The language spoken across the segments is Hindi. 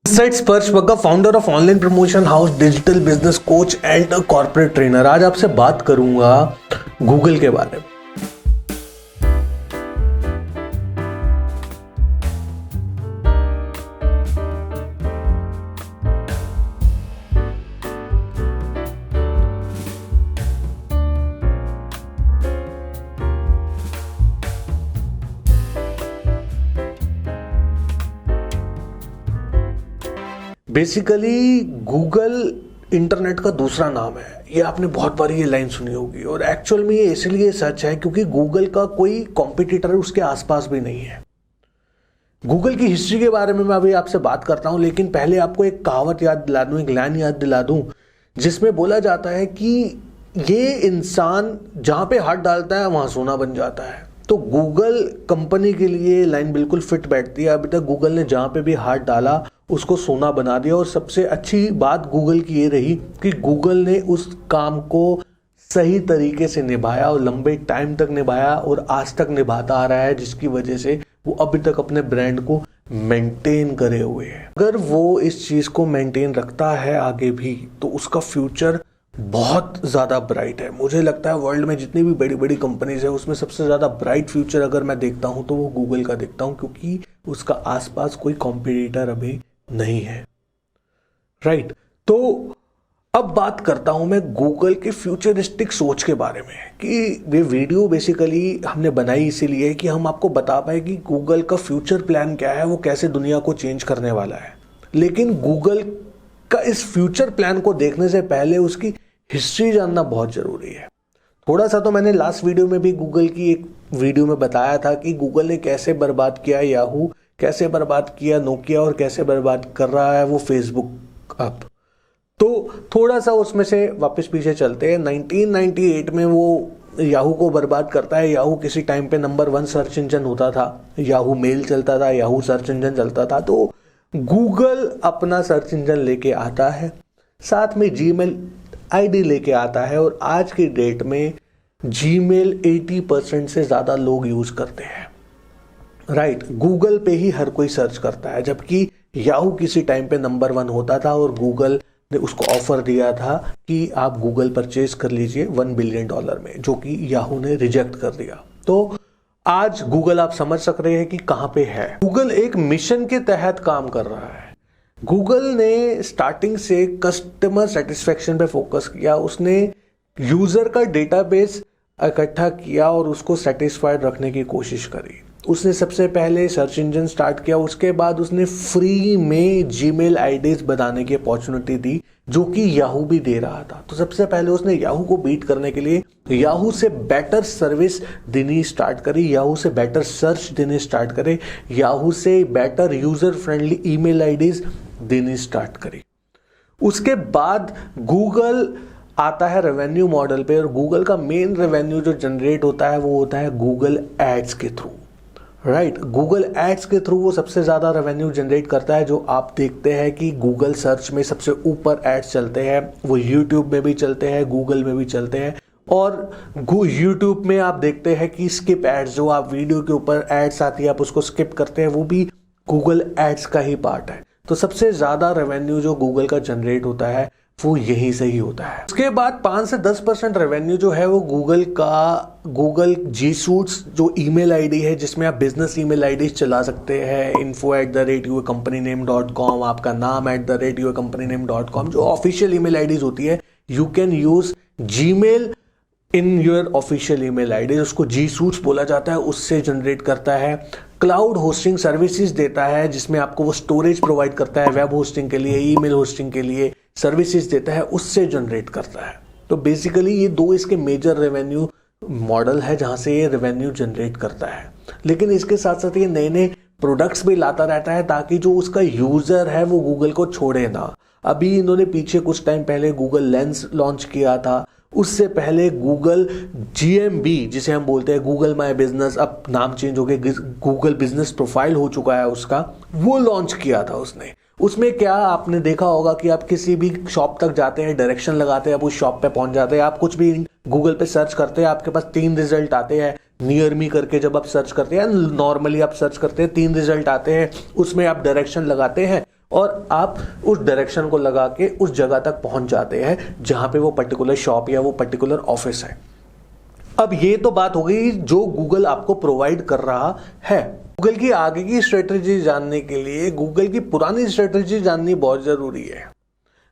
साइट स्पर्श Bagga, founder of online promotion house, digital business coach and corporate trainer. आज आपसे बात करूंगा गूगल के बारे में। बेसिकली गूगल इंटरनेट का दूसरा नाम है। ये आपने बहुत बार ये लाइन सुनी होगी और एक्चुअल में ये इसलिए सच है क्योंकि गूगल का कोई कॉम्पिटिटर उसके आसपास भी नहीं है। गूगल की हिस्ट्री के बारे में मैं अभी आपसे बात करता हूं, लेकिन पहले आपको एक कहावत याद दिला दूं, एक लाइन याद दिला दूं, जिसमें बोला जाता है कि ये इंसान जहां पे हाथ डालता है वहां सोना बन जाता है। तो गूगल कंपनी के लिए लाइन बिल्कुल फिट बैठती है। अभी तक गूगल ने जहां पे भी हाथ डाला उसको सोना बना दिया। और सबसे अच्छी बात गूगल की ये रही कि गूगल ने उस काम को सही तरीके से निभाया और लंबे टाइम तक निभाया और आज तक निभाता आ रहा है, जिसकी वजह से वो अभी तक अपने ब्रांड को मेंटेन करे हुए है। अगर वो इस चीज को मेंटेन रखता है आगे भी तो उसका फ्यूचर बहुत ज्यादा ब्राइट है। मुझे लगता है वर्ल्ड में जितनी भी बड़ी बड़ी कंपनीज है उसमें सबसे ज्यादा ब्राइट फ्यूचर अगर मैं देखता हूं तो वो गूगल का देखता हूं, क्योंकि उसका आसपास कोई कॉम्पिटिटर अभी नहीं है। राइट। तो अब बात करता हूं मैं गूगल के फ्यूचरिस्टिक सोच के बारे में कि ये वीडियो बेसिकली हमने बनाई इसीलिए कि हम आपको बता पाए कि गूगल का फ्यूचर प्लान क्या है, वो कैसे दुनिया को चेंज करने वाला है। लेकिन गूगल का इस फ्यूचर प्लान को देखने से पहले उसकी हिस्ट्री जानना बहुत जरूरी है। थोड़ा सा तो मैंने लास्ट वीडियो में भी गूगल की एक वीडियो में बताया था कि गूगल ने कैसे बर्बाद किया याहू, कैसे बर्बाद किया नोकिया और कैसे बर्बाद कर रहा है वो फेसबुक अब। तो थोड़ा सा उसमें से वापस पीछे चलते हैं। 1998 में वो याहू को बर्बाद करता है। याहू किसी टाइम पे नंबर 1 सर्च इंजन होता था, याहू मेल चलता था, याहू सर्च इंजन चलता था। तो गूगल अपना सर्च इंजन लेके आता है, साथ में जीमेल आईडी लेके आता है और आज की डेट में जीमेल 80% से ज्यादा लोग यूज करते हैं। राइट। गूगल पे ही हर कोई सर्च करता है, जबकि याहू किसी टाइम पे नंबर 1 होता था और गूगल ने उसको ऑफर दिया था कि आप गूगल परचेज कर लीजिए $1 बिलियन में, जो कि याहू ने रिजेक्ट कर दिया। तो आज गूगल आप समझ सक रहे हैं कि कहां पे है। गूगल एक मिशन के तहत काम कर रहा है। गूगल ने स्टार्टिंग से कस्टमर सेटिस्फेक्शन पे फोकस किया। उसने यूजर का डेटाबेस इकट्ठा किया और उसको सेटिस्फाइड रखने की कोशिश करी। उसने सबसे पहले सर्च इंजन स्टार्ट किया, उसके बाद उसने फ्री में जीमेल आईडीज बनाने की अपॉर्चुनिटी दी, जो कि याहू भी दे रहा था। तो सबसे पहले उसने याहू को बीट करने के लिए याहू से बेटर सर्विस देनी स्टार्ट करी, याहू से बेटर सर्च देने स्टार्ट करे, याहू से better user friendly email IDs देनी स्टार्ट करी। उसके बाद गूगल आता है रेवेन्यू मॉडल पे, और गूगल का मेन रेवेन्यू जो जनरेट होता है वो होता है गूगल एड्स के थ्रू। राइट। गूगल एड्स के थ्रू वो सबसे ज्यादा रेवेन्यू जनरेट करता है। जो आप देखते हैं कि गूगल सर्च में सबसे ऊपर एड्स चलते हैं, वो यूट्यूब में भी चलते हैं, गूगल में भी चलते हैं। और यूट्यूब में आप देखते हैं कि स्किप एड्स, जो आप वीडियो के ऊपर एड्स आती है आप उसको स्किप करते हैं, वो भी गूगल एड्स का ही पार्ट है। तो सबसे ज्यादा रेवेन्यू जो गूगल का जनरेट होता है वो यहीं से ही होता है। उसके बाद 5 से 10% रेवेन्यू जो है वो गूगल जी सूट्स जो ईमेल आईडी है, जिसमें आप बिजनेस ईमेल आईडी चला सकते हैं। info@yourcompany.com, आपका नाम @yourcompany.com, जो ऑफिशियल ईमेल आईडीज होती है। You can use Gmail in your official email ID, उसको जी सूट्स बोला जाता है, उससे जनरेट करता है। क्लाउड होस्टिंग सर्विसेज देता है, जिसमें आपको वो स्टोरेज प्रोवाइड करता है, वेब होस्टिंग के लिए, ईमेल होस्टिंग के लिए सर्विसेज देता है, उससे जनरेट करता है। तो बेसिकली ये दो इसके मेजर रेवेन्यू मॉडल है जहां से ये रेवेन्यू जनरेट करता है। लेकिन इसके साथ साथ ये नए नए प्रोडक्ट्स भी लाता रहता है ताकि जो उसका यूजर है वो गूगल को छोड़े ना। अभी इन्होंने पीछे कुछ टाइम पहले गूगल लेंस लॉन्च किया था, उससे पहले गूगल GMB जिसे हम बोलते हैं गूगल माई बिजनेस, अब नाम चेंज हो गया, गूगल बिजनेस प्रोफाइल हो चुका है उसका, वो लॉन्च किया था उसने। उसमें क्या आपने देखा होगा कि आप किसी भी शॉप तक जाते हैं, डायरेक्शन लगाते हैं, आप उस शॉप पे पहुंच जाते हैं, आप कुछ भी गूगल पे सर्च करते हैं, आपके पास 3 रिजल्ट आते हैं। नियर मी करके जब आप सर्च करते हैं, नॉर्मली आप सर्च करते हैं, 3 रिजल्ट आते हैं, उसमें आप डायरेक्शन लगाते हैं और आप उस डायरेक्शन को लगा के उस जगह तक पहुंच जाते हैं जहां पे वो पर्टिकुलर शॉप या वो पर्टिकुलर ऑफिस है। अब ये तो बात हो गई जो गूगल आपको प्रोवाइड कर रहा है। गूगल की आगे की स्ट्रेटेजी जानने के लिए गूगल की पुरानी स्ट्रेटेजी जाननी बहुत जरूरी है।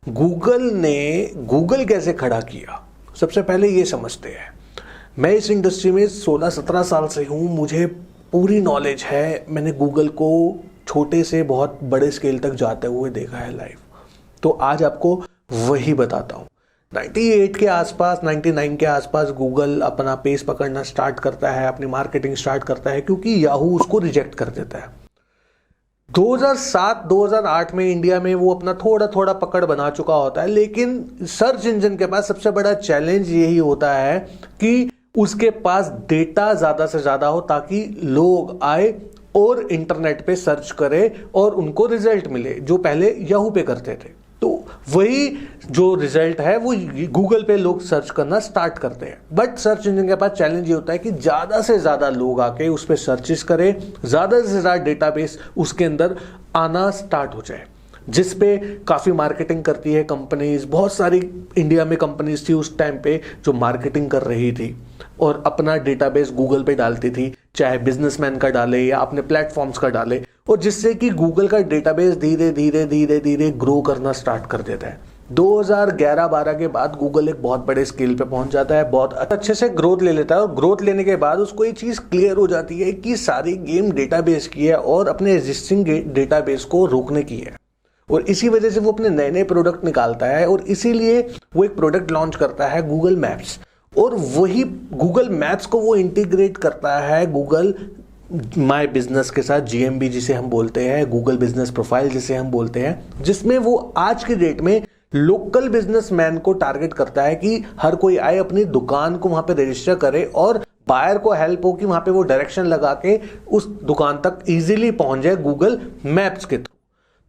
गूगल ने गूगल कैसे खड़ा किया, सबसे पहले ये समझते हैं। मैं इस इंडस्ट्री में 16-17 साल से हूं, मुझे पूरी नॉलेज है। मैंने गूगल को छोटे से बहुत बड़े स्केल तक जाते हुए देखा है लाइव। तो आज आपको वही बताता हूं। 98 के आसपास, 99 के आसपास गूगल अपना पेस पकड़ना स्टार्ट करता है, अपनी मार्केटिंग स्टार्ट करता है, क्योंकि याहू उसको रिजेक्ट कर देता है। 2007-2008 में इंडिया में वो अपना थोड़ा थोड़ा पकड़ बना चुका होता है, लेकिन सर्च इंजन के पास सबसे बड़ा चैलेंज यही होता है कि उसके पास डेटा ज्यादा से ज्यादा हो ताकि लोग आए और इंटरनेट पे सर्च करें और उनको रिजल्ट मिले, जो पहले याहू पे करते थे। तो वही जो रिजल्ट है वो गूगल पे लोग सर्च करना स्टार्ट करते हैं। बट सर्च इंजन के पास चैलेंज ये होता है कि ज्यादा से ज्यादा लोग आके उस पर सर्चेस करें, ज्यादा से ज्यादा डेटाबेस उसके अंदर आना स्टार्ट हो जाए, जिस पे काफी मार्केटिंग करती है कंपनीज। बहुत सारी इंडिया में कंपनीज थी उस टाइम पे जो मार्केटिंग कर रही थी और अपना डेटाबेस गूगल पे डालती थी, चाहे बिजनेसमैन का डाले या अपने प्लेटफॉर्म्स का डाले, और जिससे कि गूगल का डेटाबेस धीरे धीरे धीरे धीरे ग्रो करना स्टार्ट कर देता है। 2011-12 के बाद गूगल एक बहुत बड़े स्केल पे पहुंच जाता है, बहुत अच्छे से ग्रोथ ले लेता है, और ग्रोथ लेने के बाद उसको ये चीज क्लियर हो जाती है कि सारी गेम डेटाबेस की है और अपने एग्जिस्टिंग डेटाबेस को रोकने की है। और इसी वजह से वो अपने नए नए प्रोडक्ट निकालता है, और इसीलिए वो एक प्रोडक्ट लॉन्च करता है गूगल मैप्स, और वही गूगल मैप्स को वो इंटीग्रेट करता है गूगल माय बिजनेस के साथ, GMB जिसे हम बोलते हैं, गूगल बिजनेस प्रोफाइल जिसे हम बोलते हैं, जिसमें वो आज की डेट में लोकल बिजनेसमैन को टारगेट करता है कि हर कोई आए, अपनी दुकान को वहां पे रजिस्टर करे और बायर को हेल्प हो कि वहां पे वो डायरेक्शन लगा के उस दुकान तक इजीली पहुंच जाए गूगल मैप्स के थ्रू।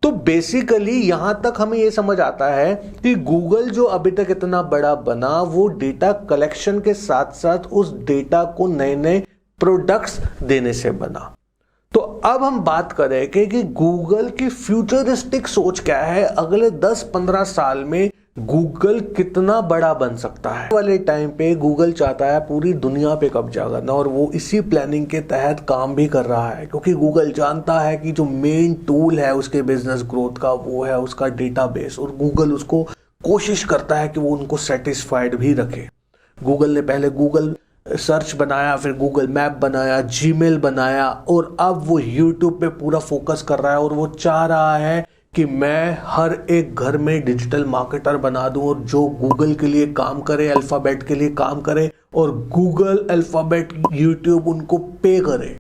तो बेसिकली यहां तक हमें यह समझ आता है कि गूगल जो अभी तक इतना बड़ा बना वो डेटा कलेक्शन के साथ साथ उस डेटा को नए नए प्रोडक्ट्स देने से बना। तो अब हम बात करें कि गूगल की फ्यूचरिस्टिक सोच क्या है, अगले 10-15 साल में गूगल कितना बड़ा बन सकता है। वाले टाइम पे गूगल चाहता है पूरी दुनिया पे कब्जा करना, और वो इसी प्लानिंग के तहत काम भी कर रहा है, क्योंकि गूगल जानता है कि जो मेन टूल है उसके बिजनेस ग्रोथ का वो है उसका डेटाबेस, और गूगल उसको कोशिश करता है कि वो उनको सेटिस्फाइड भी रखे। गूगल ने पहले गूगल सर्च बनाया, फिर गूगल मैप बनाया, जीमेल बनाया, और अब वो यूट्यूब पे पूरा फोकस कर रहा है, और वो चाह रहा है कि मैं हर एक घर में डिजिटल मार्केटर बना दूं, और जो गूगल के लिए काम करे, अल्फाबेट के लिए काम करे, और गूगल, अल्फाबेट, यूट्यूब उनको पे करे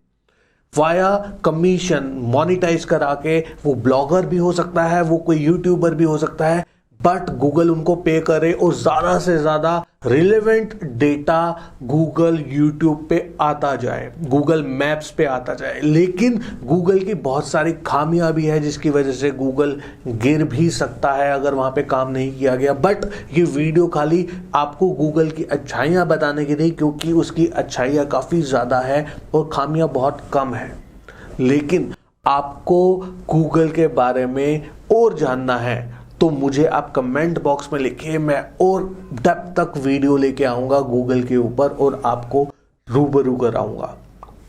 वाया कमीशन, मोनिटाइज करा के। वो ब्लॉगर भी हो सकता है, वो कोई यूट्यूबर भी हो सकता है, बट गूगल उनको पे करे और ज्यादा से ज्यादा रिलेवेंट डेटा गूगल यूट्यूब पे आता जाए, गूगल मैप्स पे आता जाए। लेकिन गूगल की बहुत सारी खामियां भी है जिसकी वजह से गूगल गिर भी सकता है अगर वहां पे काम नहीं किया गया। बट ये वीडियो खाली आपको गूगल की अच्छाइयां बताने की नहीं, क्योंकि उसकी अच्छाइयां काफी ज्यादा है और खामियां बहुत कम है। लेकिन आपको गूगल के बारे में और जानना है तो मुझे आप कमेंट बॉक्स में लिखिए, मैं और डेप्थ तक वीडियो लेके आऊंगा गूगल के ऊपर और आपको रूबरू कराऊंगा।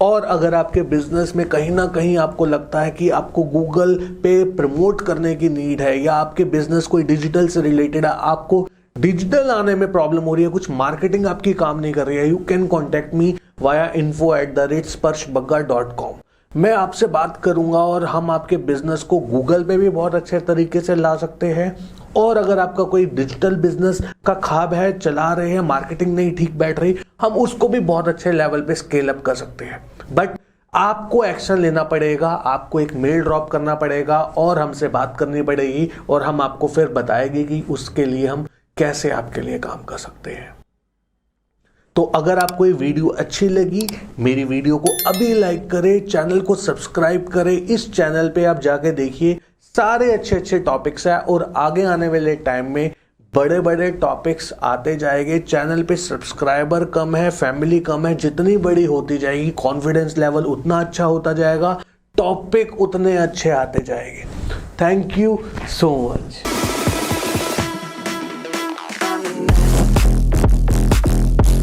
और अगर आपके बिजनेस में कहीं ना कहीं आपको लगता है कि आपको गूगल पे प्रमोट करने की नीड है, या आपके बिजनेस कोई डिजिटल से रिलेटेड है, आपको डिजिटल आने में प्रॉब्लम हो रही है, कुछ मार्केटिंग आपकी काम नहीं कर रही है, you can contact me via info@sparshbagga.com। मैं आपसे बात करूंगा और हम आपके बिजनेस को गूगल पे भी बहुत अच्छे तरीके से ला सकते हैं। और अगर आपका कोई डिजिटल बिजनेस का ख्वाब है, चला रहे हैं, मार्केटिंग नहीं ठीक बैठ रही, हम उसको भी बहुत अच्छे लेवल पे स्केल अप कर सकते हैं। बट आपको एक्शन लेना पड़ेगा, आपको एक मेल ड्रॉप करना पड़ेगा और हमसे बात करनी पड़ेगी, और हम आपको फिर बताएंगे कि उसके लिए हम कैसे आपके लिए काम कर सकते हैं। तो अगर आपको ये वीडियो अच्छी लगी, मेरी वीडियो को अभी लाइक करें, चैनल को सब्सक्राइब करें। इस चैनल पे आप जाके देखिए, सारे अच्छे अच्छे टॉपिक्स हैं और आगे आने वाले टाइम में बड़े बड़े टॉपिक्स आते जाएंगे। चैनल पे सब्सक्राइबर कम है, फैमिली कम है, जितनी बड़ी होती जाएगी कॉन्फिडेंस लेवल उतना अच्छा होता जाएगा, टॉपिक उतने अच्छे आते जाएंगे। Thank you so much.